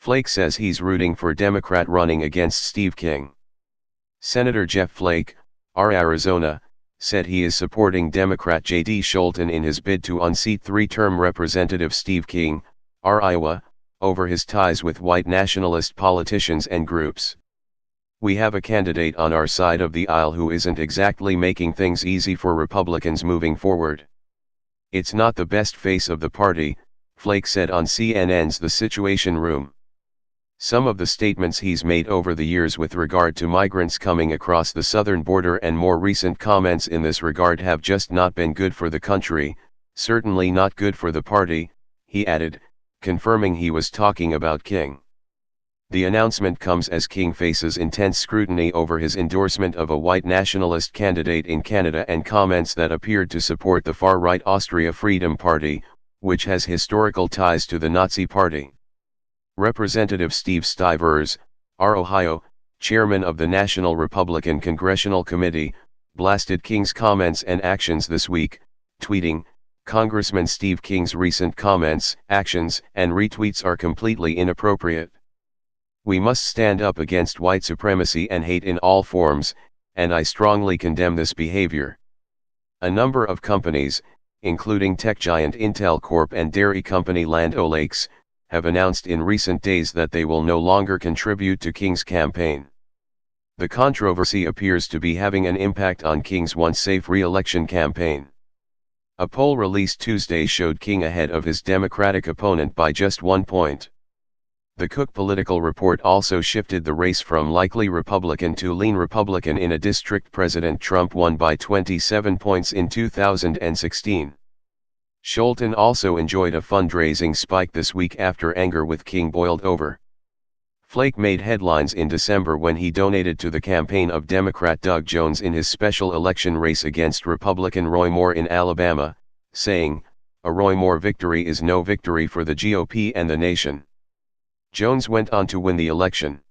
Flake says he's rooting for Democrat running against Steve King. Senator Jeff Flake, R. Arizona, said he is supporting Democrat J.D. Scholten in his bid to unseat three-term Representative Steve King, R. Iowa, over his ties with white nationalist politicians and groups. We have a candidate on our side of the aisle who isn't exactly making things easy for Republicans moving forward. It's not the best face of the party, Flake said on CNN's The Situation Room. Some of the statements he's made over the years with regard to migrants coming across the southern border and more recent comments in this regard have just not been good for the country, certainly not good for the party, he added, confirming he was talking about King. The announcement comes as King faces intense scrutiny over his endorsement of a white nationalist candidate in Canada and comments that appeared to support the far-right Austria Freedom Party, which has historical ties to the Nazi Party. Representative Steve Stivers, R. Ohio, chairman of the National Republican Congressional Committee, blasted King's comments and actions this week, tweeting, "Congressman Steve King's recent comments, actions, and retweets are completely inappropriate. We must stand up against white supremacy and hate in all forms, and I strongly condemn this behavior." A number of companies, including tech giant Intel Corp and dairy company Land O'Lakes, have announced in recent days that they will no longer contribute to King's campaign. The controversy appears to be having an impact on King's once-safe re-election campaign. A poll released Tuesday showed King ahead of his Democratic opponent by just 1 point. The Cook Political Report also shifted the race from likely Republican to lean Republican in a district President Trump won by 27 points in 2016. Scholten also enjoyed a fundraising spike this week after anger with King boiled over. Flake made headlines in December when he donated to the campaign of Democrat Doug Jones in his special election race against Republican Roy Moore in Alabama, saying, "A Roy Moore victory is no victory for the GOP and the nation." Jones went on to win the election.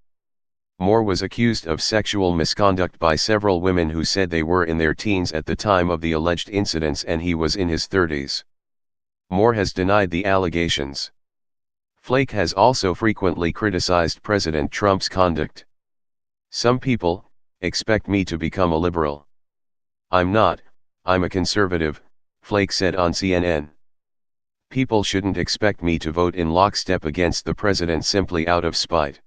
Moore was accused of sexual misconduct by several women who said they were in their teens at the time of the alleged incidents and he was in his 30s. Moore has denied the allegations. Flake has also frequently criticized President Trump's conduct. "Some people expect me to become a liberal. I'm not, I'm a conservative," Flake said on CNN. "People shouldn't expect me to vote in lockstep against the president simply out of spite.